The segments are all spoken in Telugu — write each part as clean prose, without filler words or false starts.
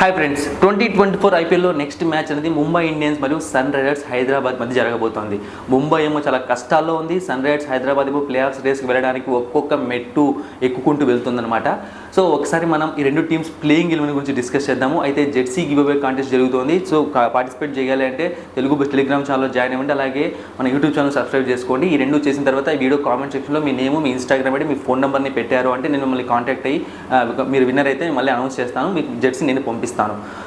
హాయ్ ఫ్రెండ్స్, 2024 ఐపీఎల్లో నెక్స్ట్ మ్యాచ్ అనేది ముంబై ఇండియన్స్ మరియు సన్ రైజర్స్ హైదరాబాద్ మధ్య జరగబోతోంది. ముంబై ఏమో చాలా కష్టాల్లో ఉంది, సన్ రైజర్స్ హైదరాబాద్ ఏమో ప్లే ఆఫ్స్ రేస్కి వెళ్ళడానికి ఒక్కొక్క మెట్టు ఎక్కుకుంటూ వెళ్తుందన్నమాట. సో ఒకసారి మనం ఈ రెండు టీమ్స్ ప్లేయింగ్ 11 గురించి డిస్కస్ చేద్దాము. అయితే జెర్సీ గివ్ అవే కాంటెస్ట్ జరుగుతుంది. సో పార్టిసిపేట్ చేయాలి అంటే తెలుగు బెస్ట్ టెలిగ్రామ్ ఛానల్లో జాయిన్ అవ్వండి, అలాగే మన యూట్యూబ్ ఛానల్ సబ్స్క్రైబ్ చేసుకోండి. ఈ రెండు చేసిన తర్వాత ఈ వీడియో కామెంట్ సెక్షన్లో మీ నేమ్, మీ ఇన్స్టాగ్రామ్ ఐడి, మీ ఫోన్ నెంబర్ని పెట్టారు అంటే నేను మిమ్మల్ని కాంటాక్ట్ అయ్యి మీరు విన్నర్ అయితే మళ్ళీ అనౌన్స్ చేస్తాను, మీకు జెర్సీ నేను పంపిస్తాను.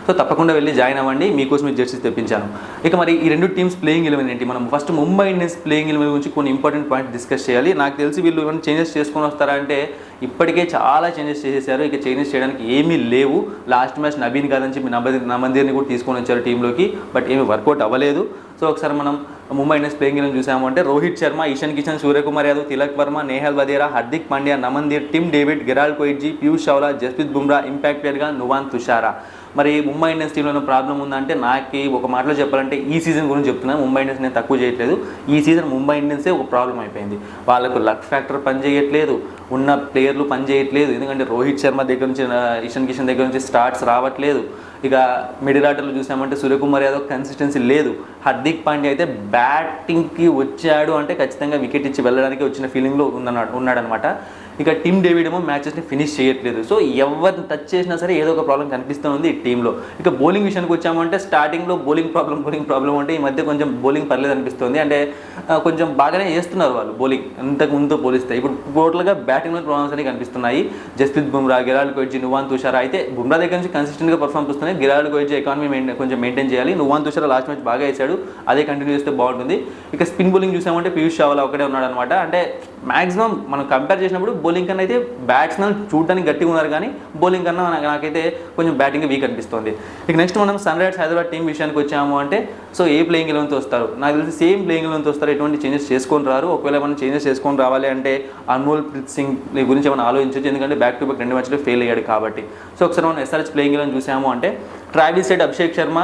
సో తప్పకుండా వెళ్ళి జాయిన్ అవ్వండి, మీకోసం ఈ జెర్సీస్ తెప్పించాను. ఇక మరి ఈ రెండు టీమ్స్ ప్లేయింగ్ 11 ఏంటి? మనం ఫస్ట్ ముంబై ఇండియన్స్ ప్లేయింగ్ 11 గురించి కొన్ని ఇంపార్టెంట్ పాయింట్స్ డిస్కస్ చేయాలి. నాకు తెలిసి వీళ్ళు ఏమైనా చేంజెస్ చేసుకొని వస్తారా అంటే ఇప్పటికే చాలా చేంజెస్ చేసేసారు, ఇక చేంజెస్ చేయడానికి ఏమీ లేవు. లాస్ట్ మ్యాచ్ నబీన్ కాదని చెప్పి నమందీర్ని కూడా తీసుకొని వచ్చారు టీంలోకి, బట్ ఏమీ వర్కౌట్ అవ్వలేదు. సో ఒకసారి మనం ముంబై ఇండియన్స్ ప్లేయింగ్ 11 చూసాము అంటే Rohit Sharma, Ishan Kishan, Suryakumar Yadav, Tilak Varma, Nehal Wadhera, Hardik Pandya, Naman Dhir, Tim David, Gerald Coetzee, Piyush Chawla, Jasprit Bumrah, impact ప్లేయర్గా నువాన్ తుషారా. మరి ముంబై ఇండియన్స్ టీంలో ప్రాబ్లం ఉందంటే నాకు ఒక మాటలో చెప్పాలంటే ఈ సీజన్ గురించి చెప్తున్నాను. ముంబై ఇండియన్స్ నేను తక్కువ చేయట్లేదు, ఈ సీజన్ ముంబై ఇండియన్సే ఒక ప్రాబ్లం అయిపోయింది. వాళ్ళకు లక్ ఫ్యాక్టర్ పనిచేయట్లేదు, ఉన్న ప్లేయర్లు పనిచేయట్లేదు. ఎందుకంటే రోహిత్ శర్మ దగ్గర నుంచి, ఇషాన్ కిషన్ దగ్గర నుంచి స్టార్ట్స్ రావట్లేదు. ఇక మిడిల్ ఆర్డర్లో చూసామంటే సూర్యకుమార్ యాదవ్ కన్సిస్టెన్సీ లేదు. హార్దిక్ పాండ్యా అయితే బ్యాటింగ్కి వచ్చాడు అంటే ఖచ్చితంగా వికెట్ ఇచ్చి వెళ్ళడానికి వచ్చిన ఫీలింగ్లో ఉన్నాడనమాట. ఇక టిమ్ డేవిడ్ ఏమో మ్యాచెస్ని ఫినిష్ చేయట్లేదు. సో ఎవరిని టచ్ చేసినా సరే ఏదో ఒక ప్రాబ్లం కనిపిస్తూ ఉంది ఈ టీంలో. ఇక బౌలింగ్ విషయానికి వచ్చామంటే స్టార్టింగ్లో బౌలింగ్ ప్రాబ్లం అంటే ఈ మధ్య కొంచెం బౌలింగ్ పర్లేదు అనిపిస్తుంది. అంటే కొంచెం బాగానే చేస్తున్నారు వాళ్ళు బౌలింగ్ ఇంతకు ముందుతో పోలిస్తే. ఇప్పుడు టోటల్గా బ్యాటింగ్లో ప్రాబ్లమ్స్ అనేవి కనిపిస్తున్నాయి. జస్ప్రీత్ బుమ్రా, గెరాల్డ్ కోయిట్జీ, నువాన్ తుషారా అయితే బుమ్రా దగ్గర నుంచి కన్సిస్టెంట్గా పర్ఫామ్ చేస్తున్నాయి. గెరాల్డ్ కోయిట్జీ ఎకానమీ కొంచెం మెయింటైన్ చేయాలి. నువాన్ తుషారా లాస్ట్ మ్యాచ్ బాగా వేశాడు, అదే కంటిన్యూ చేస్తే బాగుంటుంది. ఇక స్పిన్ బౌలింగ్ చూసామంటే పీయూష్ చావ్లా ఒకటే ఉన్నాడు అనమాట. అంటే మ్యాక్సిమం మనం కంపేర్ చేసినప్పుడు బౌలింగ్ కన్నా అయితే బ్యాట్స్మెన్ చూడడానికి గట్టిగా ఉన్నారు, కానీ బౌలింగ్ కన్నా నాకైతే కొంచెం బ్యాటింగ్ వీక్ అనిపిస్తుంది. ఇక నెక్స్ట్ మనం సన్ రైజర్స్ హైదరాబాద్ టీం విషయానికి వచ్చాము అంటే సో ఏ ప్లేయింగ్ 11తో వస్తారు? నాకు తెలిసి సేమ్ ప్లేయింగ్ 11తో వస్తారు, ఎటువంటి చేంజెస్ చేసుకొని రారు. ఒకవేళ మనం చేంజెస్ చేసుకొని రావాలి అంటే అన్మోల్ ప్రీత్ సింగ్ గురించి ఏమైనా ఆలోచించవచ్చు, ఎందుకంటే బ్యాక్ టు బ్యాక్ 2 మ్యాచ్లో ఫెయిల్ అయ్యాడు కాబట్టి. సో ఒకసారి మనం ఎస్ఆర్హెచ్ ప్లేయింగ్ 11 చూసాము అంటే Travis Head, Abhishek Sharma,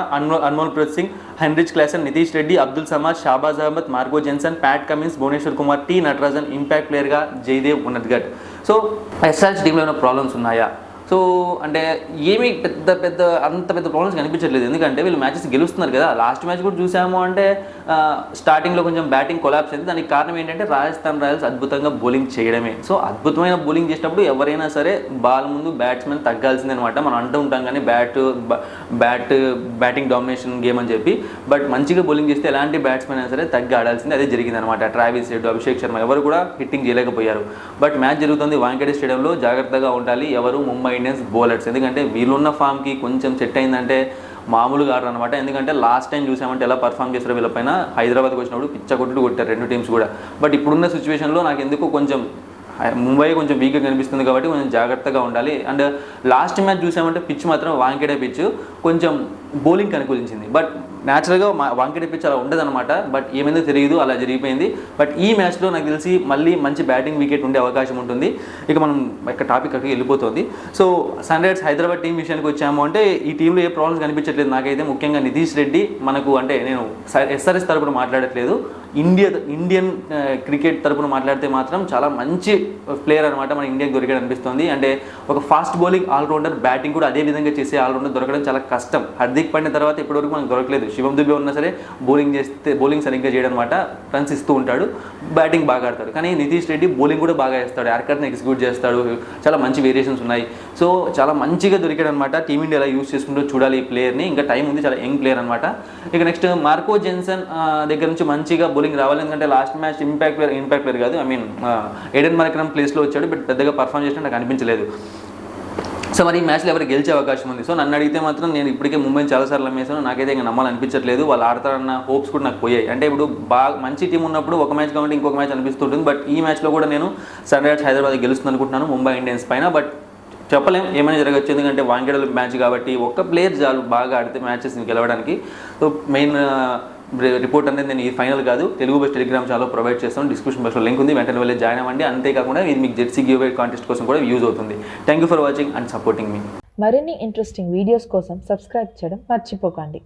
Anmolpreet Singh, Heinrich Klaasen, Nitish Reddy, Abdul Samad, Shahbaz Ahmed, Marco Jansen, Pat Cummins, Bhuvneshwar Kumar, T Natarajan, impact ప్లేయర్గా జయదేవ్ ఉన్నద్గఢ్. సో ఎస్ఆర్హెచ్ టీంలో ఏమైనా ప్రాబ్లమ్స్ ఉన్నాయా? సో అంటే ఏమీ అంత పెద్ద ప్రాబ్లమ్స్ కనిపించట్లేదు, ఎందుకంటే వీళ్ళు మ్యాచెస్ గెలుస్తున్నారు కదా. లాస్ట్ మ్యాచ్ కూడా చూసాము అంటే స్టార్టింగ్లో కొంచెం బ్యాటింగ్ కొలాప్స్ అయింది. దానికి కారణం ఏంటంటే రాజస్థాన్ రాయల్స్ అద్భుతంగా బౌలింగ్ చేయడమే. సో అద్భుతమైన బౌలింగ్ చేసినప్పుడు ఎవరైనా సరే బాల్ ముందు బ్యాట్స్మెన్ తగ్గాల్సిందే అనమాట. మనం అంటూ ఉంటాం కానీ బ్యాటింగ్ డామినేషన్ గేమ్ అని చెప్పి, బట్ మంచిగా బౌలింగ్ చేస్తే ఎలాంటి బ్యాట్స్మెన్ అయినా సరే తగ్గి ఆడాల్సిందే. అదే జరిగింది అనమాట. ట్రావిస్ హెడ్, అభిషేక్ శర్మ ఎవరు కూడా హిట్టింగ్ చేయలేకపోయారు. బట్ మ్యాచ్ జరుగుతుంది వాంఖేడే స్టేడియంలో, జాగ్రత్తగా ఉండాలి ఎవరు ముంబై ఇండియన్స్ బౌలర్స్, ఎందుకంటే వీళ్ళున్న ఫామ్కి కొంచెం సెట్ అయిందంటే మామూలుగా ఆడరు అనమాట. ఎందుకంటే లాస్ట్ టైం చూసామంటే ఎలా పర్ఫామ్ చేస్తారో వీళ్ళపైన, హైదరాబాద్కి వచ్చినప్పుడు పిచ్చ కొట్టుడు కొట్టారు రెండు టీమ్స్ కూడా. బట్ ఇప్పుడున్న సిచ్యువేషన్లో నాకు ఎందుకు కొంచెం ముంబై కొంచెం వీక్గా కనిపిస్తుంది కాబట్టి కొంచెం జాగ్రత్తగా ఉండాలి. అండ్ లాస్ట్ మ్యాచ్ చూసామంటే పిచ్ మాత్రం వాంఖేడే పిచ్ కొంచెం బౌలింగ్కి అనుకూలించింది, బట్ న్యాచురల్గా వాంఖేడే పిచ్ అలా ఉండదన్నమాట. బట్ ఏమైందో తెలియదు, అలా జరిగిపోయింది. బట్ ఈ మ్యాచ్లో నాకు తెలిసి మళ్ళీ మంచి బ్యాటింగ్ వికెట్ ఉండే అవకాశం ఉంటుంది. ఇక మనం ఇక్కడ టాపిక్ అక్కడికి వెళ్ళిపోతుంది. So Sunrisers Hyderabad team విషయానికి వచ్చాము అంటే ఈ టీంలో ఏ ప్రాబ్లమ్స్ కనిపించట్లేదు నాకైతే. ముఖ్యంగా నితీష్ రెడ్డి, మనకు అంటే నేను ఎస్ఆర్ఎస్ తరపున మాట్లాడట్లేదు, ఇండియన్ క్రికెట్ తరపున మాట్లాడితే మాత్రం చాలా మంచి ప్లేయర్ అనమాట మన ఇండియాకి దొరికాడు అనిపిస్తుంది. అంటే ఒక ఫాస్ట్ బౌలింగ్ ఆల్రౌండర్, బ్యాటింగ్ కూడా అదే విధంగా చేసే ఆల్రౌండర్ దొరకడం చాలా కష్టం. హార్దిక్ పాండ్యా తర్వాత ఇప్పటివరకు మనకు దొరకలేదు. శివం దుబే ఉన్నా సరే బౌలింగ్ సరిగ్గా చేయడం అనమాట, రన్స్ ఇస్తూ ఉంటాడు, బ్యాటింగ్ బాగా ఆడతాడు. కానీ నితీష్ రెడ్డి బౌలింగ్ కూడా బాగా వేస్తాడు, యార్కర్ని ఎగ్జిక్యూట్ చేస్తాడు, చాలా మంచి వేరియేషన్స్ ఉన్నాయి. సో చాలా మంచిగా దొరికాడు అనమాట. టీమిండియా ఎలా యూస్ చేసుకుంటూ చూడాలి ఈ ప్లేయర్ని, ఇంకా టైం ఉంది, చాలా యంగ్ ప్లేయర్ అనమాట. ఇక నెక్స్ట్ మార్కో జెన్సన్ దగ్గర నుంచి మంచిగా బౌలింగ్ రావాలి, ఎందుకంటే లాస్ట్ మ్యాచ్ ఇంపాక్ట్ ప్లేయర్ కాదు, ఏడెన్ మార్క్రమ్ ప్లేస్లో వచ్చాడు, బట్ పెద్దగా పర్ఫామ్ చేసినట్టు నాకు అనిపించలేదు. సో మరి ఈ మ్యాచ్లో ఎవరు గెలిచే అవకాశం ఉంది? సో నన్ను అడిగితే మాత్రం నేను ఇప్పటికే ముంబైని చాలాసార్లు నమ్మేసాను, నాకైతే ఇంకా నమ్మాలనిపించట్లేదు. వాళ్ళు ఆడతారన్న హోప్స్ కూడా నాకు పోయాయి. అంటే ఇప్పుడు బాగా మంచి టీం ఉన్నప్పుడు ఒక మ్యాచ్ కాబట్టి ఇంకొక మ్యాచ్ అనిపిస్తుంటుంది. బట్ ఈ మ్యాచ్లో కూడా నేను సన్ రైజర్స్ హైదరాబాద్ గెలుస్తుంది అనుకుంటున్నాను ముంబై ఇండియన్స్ పైన. బట్ చెప్పలేం, ఏమైనా జరగచ్చు, ఎందుకంటే వాంఖేడే మ్యాచ్ కాబట్టి ఒక్క ప్లేయర్ చాలు బాగా ఆడితే మ్యాచెస్ గెలవడానికి. సో మెయిన్ రిపోర్ట్ అనేది నేను ఈ ఫైనల్ కాదు, తెలుగు బెస్ట్ టెలిగ్రామ్ ఛానల్లో ప్రొవైడ్ చేస్తాను. డిస్క్రిప్షన్ బాక్స్లో లింక్ ఉంది, వెంటనే వెళ్ళి జాయిన్ అవ్వండి. అంతేకాకుండా ఇది మీకు జెర్సీ గివ్ అవే కాంటెస్ట్ కోసం కూడా యూజ్ అవుతుంది. Thank you for watching and supporting మీ. మరిన్ని ఇంట్రెస్టింగ్ వీడియోస్ కోసం సబ్స్క్రైబ్ చేయడం మర్చిపోకండి.